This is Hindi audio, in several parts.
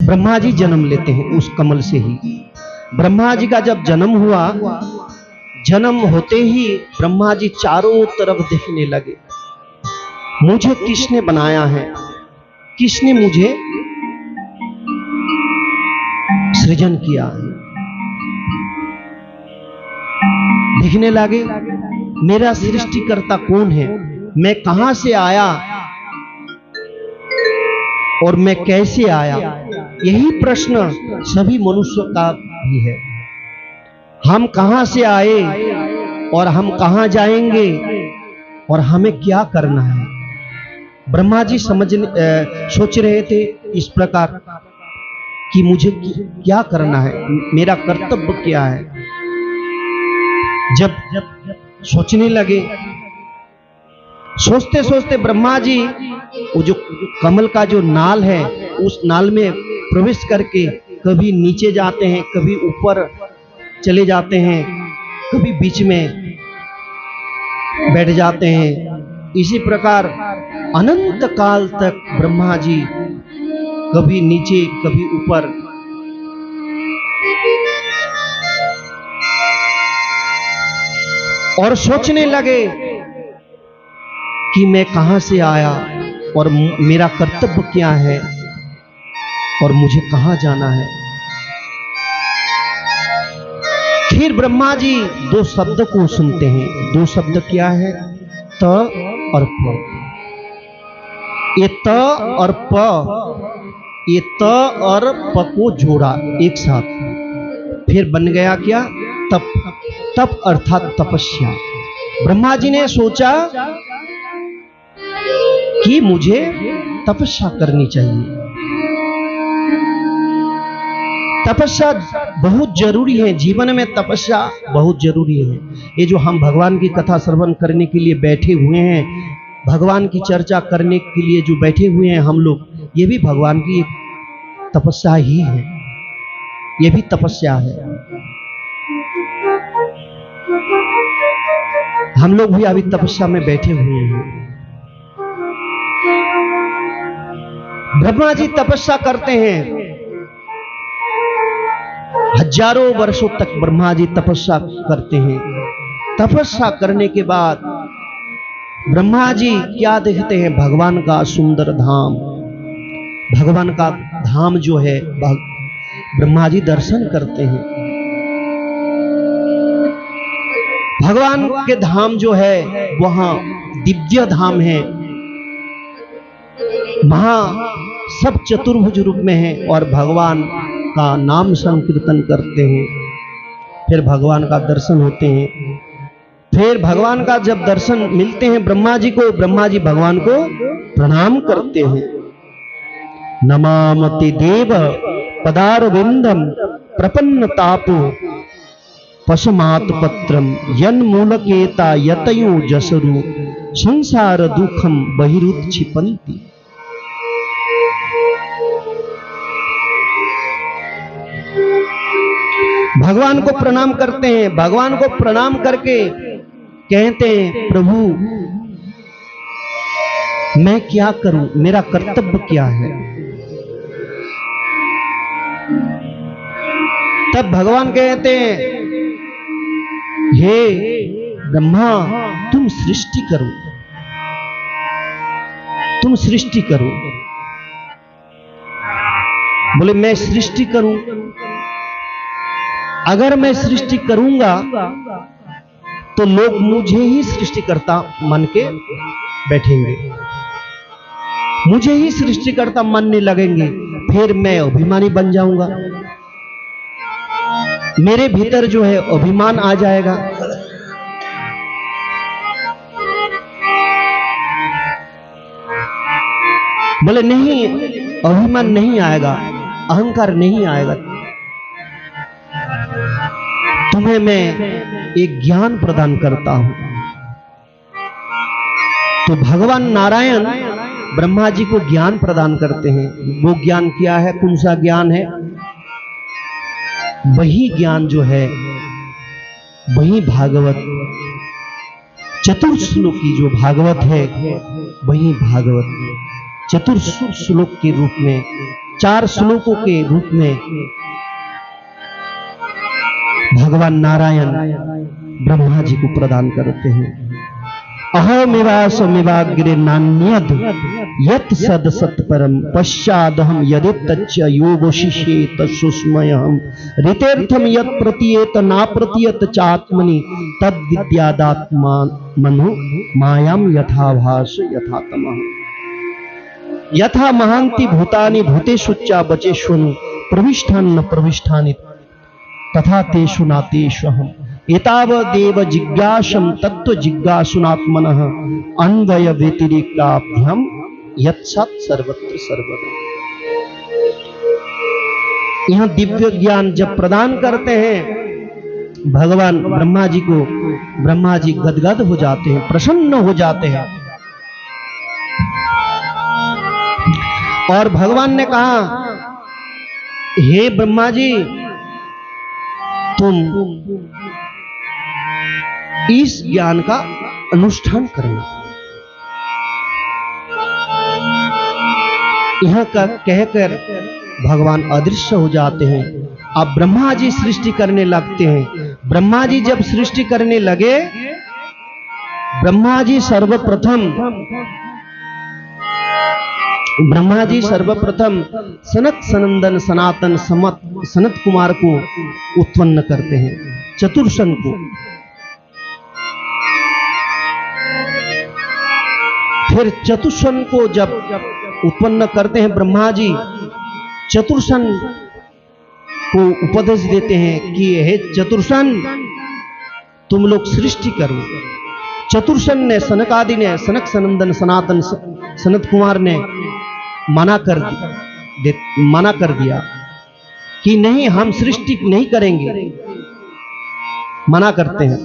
ब्रह्मा जी जन्म लेते हैं उस कमल से ही। ब्रह्मा जी का जब जन्म हुआ, जन्म होते ही ब्रह्मा जी चारों तरफ देखने लगे, मुझे किसने बनाया है, किसने मुझे सृजन किया है। देखने लगे मेरा सृष्टिकर्ता कौन है, मैं कहां से आया और मैं कैसे आया। यही प्रश्न सभी मनुष्यों का भी है, हम कहां से आए और हम कहां जाएंगे और हमें क्या करना है। ब्रह्मा जी सोच रहे थे इस प्रकार कि मुझे क्या करना है, मेरा कर्तव्य क्या है। जब सोचने लगे, सोचते सोचते ब्रह्मा जी वो जो कमल का जो नाल है उस नाल में प्रवेश करके कभी नीचे जाते हैं, कभी ऊपर चले जाते हैं, कभी बीच में बैठ जाते हैं। इसी प्रकार अनंत काल तक ब्रह्मा जी कभी नीचे कभी ऊपर। और सोचने लगे कि मैं कहां से आया और मेरा कर्तव्य क्या है और मुझे कहां जाना है। फिर ब्रह्मा जी दो शब्द को सुनते हैं। दो शब्द क्या है, त और प। ये त और प, ये त और प को जोड़ा एक साथ, फिर बन गया क्या, तप। तप अर्थात तपस्या। ब्रह्मा जी ने सोचा कि मुझे तपस्या करनी चाहिए। तपस्या बहुत जरूरी है, जीवन में तपस्या बहुत जरूरी है। ये जो हम भगवान की कथा श्रवण करने के लिए बैठे हुए हैं, भगवान की चर्चा करने के लिए जो बैठे हुए हैं हम लोग, ये भी भगवान की एक तपस्या ही है, ये भी तपस्या है। हम लोग भी अभी तपस्या में बैठे हुए हैं। ब्रह्मा जी तपस्या करते हैं, हजारों वर्षों तक ब्रह्मा जी तपस्या करते हैं। तपस्या करने के बाद ब्रह्मा जी क्या देखते हैं, भगवान का सुंदर धाम। भगवान का धाम जो है ब्रह्मा जी दर्शन करते हैं। भगवान के धाम जो है वहां दिव्य धाम है, वहां सब चतुर्भुज रूप में है और भगवान का नाम संकीर्तन करते हैं। फिर भगवान का दर्शन होते हैं। फिर भगवान का जब दर्शन मिलते हैं ब्रह्मा जी को, ब्रह्मा जी भगवान को प्रणाम करते हैं। नमामति देव पदारविंदम प्रपन्न तापो पशमात पत्रम यन्मूलकेता यतयो जसरु संसार दुखम बहिरुत्क्षिपन्ति। भगवान को प्रणाम करते हैं। भगवान को प्रणाम करके कहते हैं, प्रभु मैं क्या करूं, मेरा कर्तव्य क्या है। तब भगवान कहते हैं, हे ब्रह्मा तुम सृष्टि करो, तुम सृष्टि करो। बोले मैं सृष्टि करूं, अगर मैं सृष्टि करूंगा तो लोग मुझे ही सृष्टिकर्ता मान के बैठेंगे, मुझे ही सृष्टिकर्ता मानने लगेंगे, फिर मैं अभिमानी बन जाऊंगा, मेरे भीतर जो है अभिमान आ जाएगा। बोले नहीं, अभिमान नहीं आएगा, अहंकार नहीं आएगा, तुम्हें मैं एक ज्ञान प्रदान करता हूं। तो भगवान नारायण ब्रह्मा जी को ज्ञान प्रदान करते हैं। वो ज्ञान क्या है, कौन सा ज्ञान है? वही ज्ञान जो है, वही भागवत चतुर्श्लोकी जो भागवत है, वही भागवत चतुर्श्लोक के रूप में 4 श्लोकों के रूप में भगवान नारायण ब्रह्मा जी को प्रदान करते हैं। अहमेवासमेवाग्रे नान्यद यत् सद सत्परम पश्चादहम यदि तच्च योगो शिष्ये तस्मयहम ऋतेर्थम यत् प्रतीयेत ना प्रतीयत चात्मनि तद विद्यादात्मा मनु मायाम यथाभास यथातमः यथा महांति भूतानि भूतेषुच्च बचेष्वनु प्रविष्ठान प्रविष्ठानि तथा तेषु नातेष्वहम् एतावदेव जिज्ञासं तत्व जिज्ञासुनात्मनः अन्वय व्यतिरेकाभ्याम यत्सत् सर्वत्र सर्वदा। यहां दिव्य ज्ञान जब प्रदान करते हैं भगवान ब्रह्मा जी को, ब्रह्मा जी गदगद हो जाते हैं, प्रसन्न हो जाते हैं। और भगवान ने कहा, हे ब्रह्मा जी, तुम इस ज्ञान का अनुष्ठान करना। यहां का कहकर भगवान अदृश्य हो जाते हैं। अब ब्रह्मा जी सृष्टि करने लगते हैं। ब्रह्मा जी जब सृष्टि करने लगे, ब्रह्मा जी सर्वप्रथम सनत सनंदन सनातन सनत कुमार को उत्पन्न करते हैं, चतुर्सन को। फिर चतुर्सन को जब उत्पन्न करते हैं ब्रह्मा जी, चतुर्सन को उपदेश देते हैं कि हे चतुर्सन, तुम लोग सृष्टि करो। चतुर्सन ने, सनकादि ने, सनक सनंदन सनातन सनत कुमार ने मना कर दिया कि नहीं, हम सृष्टि नहीं करेंगे। मना करते हैं,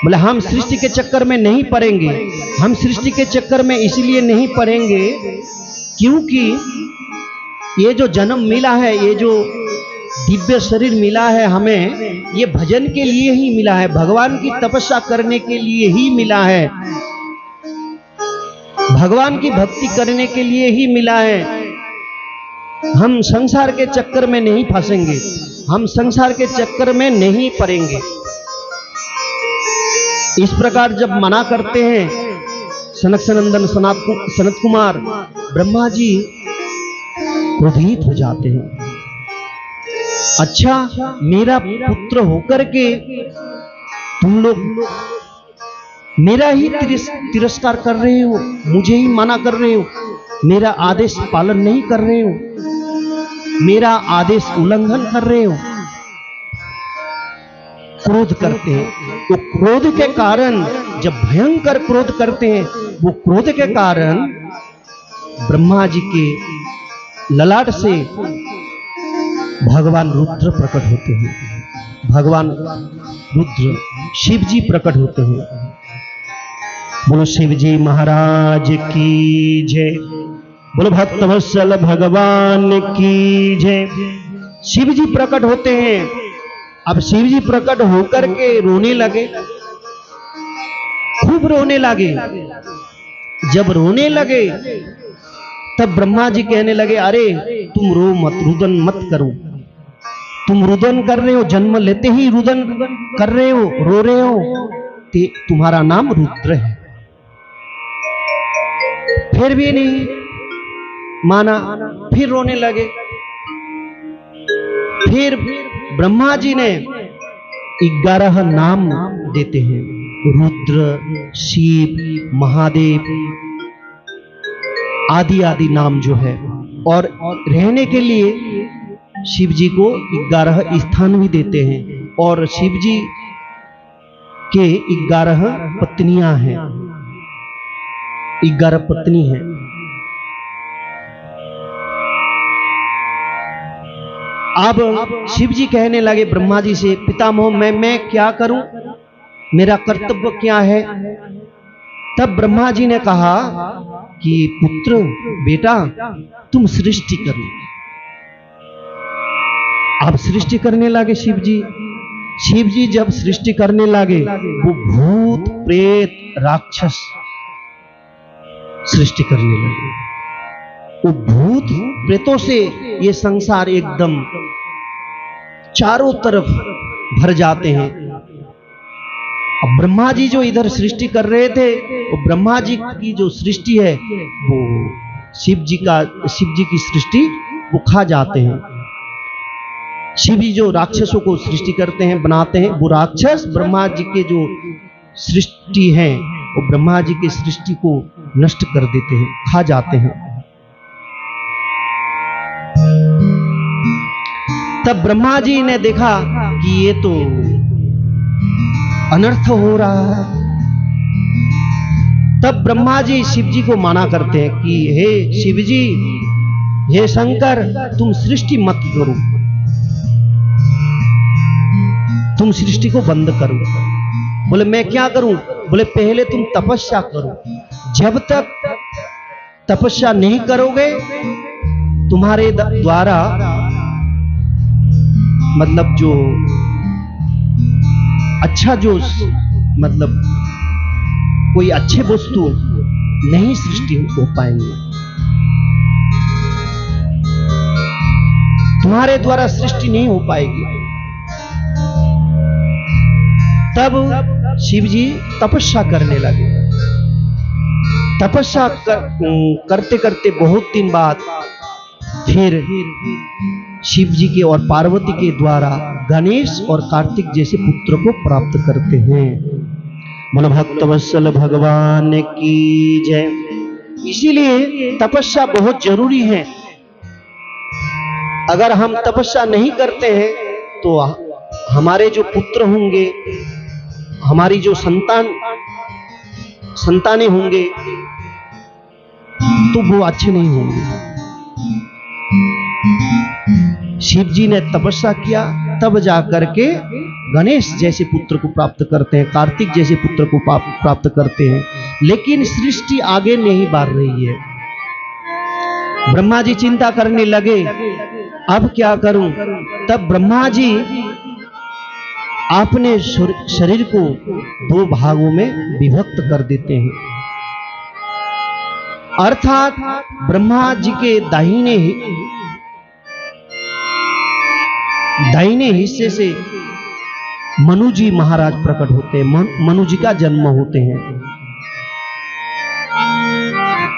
बोले हम सृष्टि के चक्कर में नहीं पड़ेंगे। हम सृष्टि के चक्कर में इसलिए नहीं पड़ेंगे क्योंकि ये जो जन्म मिला है, ये जो दिव्य शरीर मिला है हमें, ये भजन के लिए ही मिला है, भगवान की तपस्या करने के लिए ही मिला है, भगवान की भक्ति करने के लिए ही मिला है। हम संसार के चक्कर में नहीं फंसेंगे, हम संसार के चक्कर में नहीं पड़ेंगे। इस प्रकार जब मना करते हैं सनक सनंदन सनत कुमार, ब्रह्मा जी क्रोधित हो जाते हैं। अच्छा, मेरा पुत्र होकर के तुम लोग मेरा ही तिरस्कार कर रहे हो, मुझे ही मना कर रहे हो, मेरा आदेश पालन नहीं कर रहे हो, मेरा आदेश उल्लंघन कर रहे हो। क्रोध करते हैं। वो क्रोध के कारण, जब भयंकर क्रोध करते हैं, वो क्रोध के कारण ब्रह्मा जी के ललाट से भगवान रुद्र प्रकट होते हैं। भगवान रुद्र शिव जी प्रकट होते हैं। बोलो शिव जी महाराज की जय, बोलो भक्तवत्सल भगवान की जय। शिव जी प्रकट होते हैं। अब शिव जी प्रकट होकर के रोने लगे, खूब रोने लगे। जब रोने लगे तब ब्रह्मा जी कहने लगे, अरे तुम रो मत, रुदन मत करो। तुम रुदन कर रहे हो, जन्म लेते ही रुदन कर रहे हो, रो रहे हो, तुम्हारा नाम रुद्र है। फिर भी नहीं माना, फिर रोने लगे। फिर ब्रह्मा जी ने 11 नाम देते हैं, रुद्र, शिव, महादेव आदि आदि नाम जो है। और रहने के लिए शिव जी को 11 स्थान भी देते हैं। और शिव जी के 11 पत्नियां हैं, 11 पत्नी हैं। अब शिव जी कहने लगे ब्रह्मा जी से, पितामह मैं क्या करूं, मेरा कर्तव्य क्या है। तब ब्रह्मा जी ने कहा कि पुत्र, बेटा, तुम सृष्टि करो। अब सृष्टि करने लगे शिव जी। शिव जी जब सृष्टि करने लगे, वो भूत प्रेत राक्षस सृष्टि करने लगे। वो भूत प्रेतों से ये संसार एकदम चारों तरफ भर जाते हैं। अब ब्रह्मा जी जो इधर सृष्टि कर रहे थे, वो ब्रह्मा जी की जो सृष्टि है वो शिव जी की सृष्टि वो खा जाते हैं। शिव जी जो राक्षसों को सृष्टि करते हैं, बनाते हैं, वो राक्षस ब्रह्मा जी के जो सृष्टि है वो ब्रह्मा जी की सृष्टि को नष्ट कर देते हैं, खा जाते हैं। तब ब्रह्मा जी ने देखा कि ये तो अनर्थ हो रहा है। तब ब्रह्मा जी शिव जी को मना करते हैं कि हे शिव जी, हे शंकर, तुम सृष्टि मत करो, तुम सृष्टि को बंद करो। बोले मैं क्या करूं? बोले पहले तुम तपस्या करो, जब तक तपस्या नहीं करोगे तुम्हारे द्वारा मतलब जो अच्छा जो मतलब कोई अच्छे वस्तु नहीं सृष्टि हो पाएंगे, तुम्हारे द्वारा सृष्टि नहीं हो पाएगी। तब शिव जी तपस्या करने लगे। तपस्या करते करते बहुत दिन बाद फिर शिव जी के और पार्वती के द्वारा गणेश और कार्तिक जैसे पुत्र को प्राप्त करते हैं। बोलो भक्तवत्सल भगवान की जय। इसीलिए तपस्या बहुत जरूरी है। अगर हम तपस्या नहीं करते हैं तो हमारे जो पुत्र होंगे, हमारी जो संतानें होंगे तो वो अच्छे नहीं होंगे। शिव जी ने तपस्या किया, तब जाकर के गणेश जैसे पुत्र को प्राप्त करते हैं, कार्तिक जैसे पुत्र को प्राप्त करते हैं। लेकिन सृष्टि आगे नहीं बढ़ रही है। ब्रह्मा जी चिंता करने लगे, अब क्या करूं? तब ब्रह्मा जी अपने शरीर को दो भागों में विभक्त कर देते हैं। अर्थात ब्रह्मा जी के दाहिने हिस्से से मनु जी महाराज प्रकट होते हैं, मनु जी का जन्म होते हैं,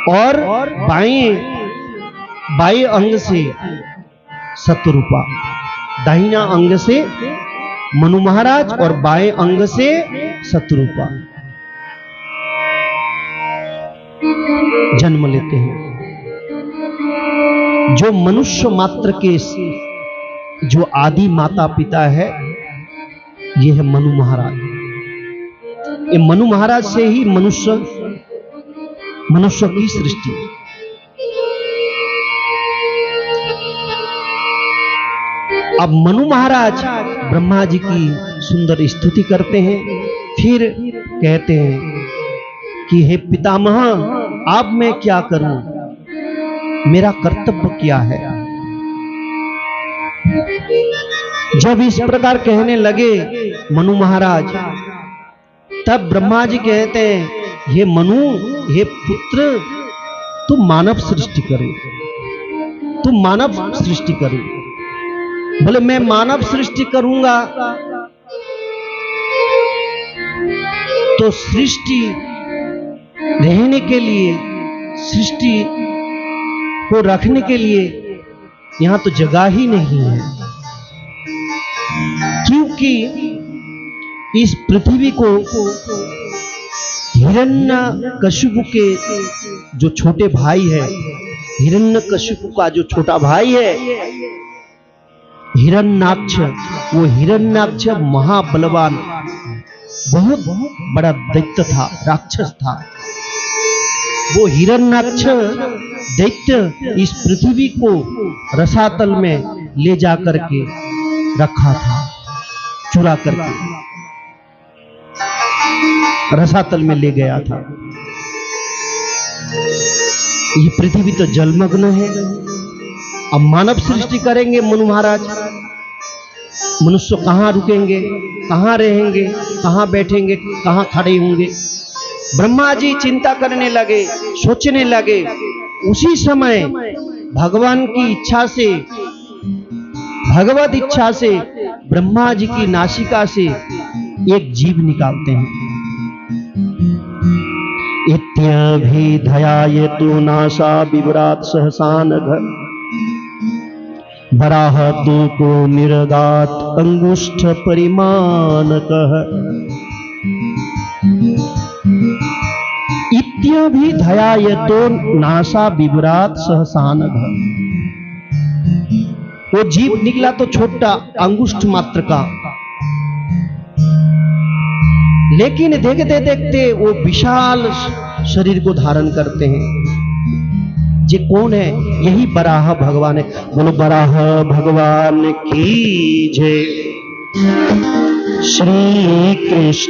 और बाएं अंग से शतरूपा, दाहिना अंग से मनु महाराज और बाएं अंग से शतरूपा जन्म लेते हैं। जो मनुष्य मात्र के जो आदि माता पिता है ये है मनु महाराज। ये मनु महाराज से ही मनुष्य की सृष्टि। अब मनु महाराज ब्रह्मा जी की सुंदर स्तुति करते हैं, फिर कहते हैं कि हे पितामह, अब मैं क्या करूं, मेरा कर्तव्य क्या है। जब इस प्रकार कहने लगे मनु महाराज, तब ब्रह्मा जी कहते हैं, हे मनु, हे पुत्र, तुम मानव सृष्टि करो, तुम मानव सृष्टि करो। बोले मैं मानव सृष्टि करूंगा तो सृष्टि रहने के लिए, सृष्टि को रखने के लिए यहां तो जगह ही नहीं है, क्योंकि इस पृथ्वी को हिरण्यकशिपु के जो छोटे भाई है, हिरण्यकशिपु का जो छोटा भाई है हिरण्याक्ष, वो हिरण्याक्ष महाबलवान बहुत बड़ा दैत्य था, राक्षस था। वो हिरण्याक्ष दैत्य इस पृथ्वी को रसातल में ले जाकर के रखा था, चुरा करके रसातल में ले गया था। ये पृथ्वी तो जलमग्न है। अब मानव सृष्टि करेंगे मनु महाराज, मनुष्य कहां रुकेंगे, कहां रहेंगे, कहां बैठेंगे, कहां खड़े होंगे। ब्रह्मा जी चिंता करने लगे, सोचने लगे। उसी समय भगवान की इच्छा से, भगवत इच्छा से ब्रह्मा जी की नासिका से एक जीव निकालते हैं। इत्यभिधयायतु नासा विव्रात सहसानघ वराह तो को निर्दात अंगुष्ठ परिमाणकः। इत्यभिधयायतो नासा विव्रात सहसानघ। वो जीव निकला तो छोटा अंगुष्ठ मात्र का, लेकिन देखते देखते वो विशाल शरीर को धारण करते हैं। ये कौन है? यही बराह भगवान है। बोलो बराह भगवान की जय। श्री कृष्ण।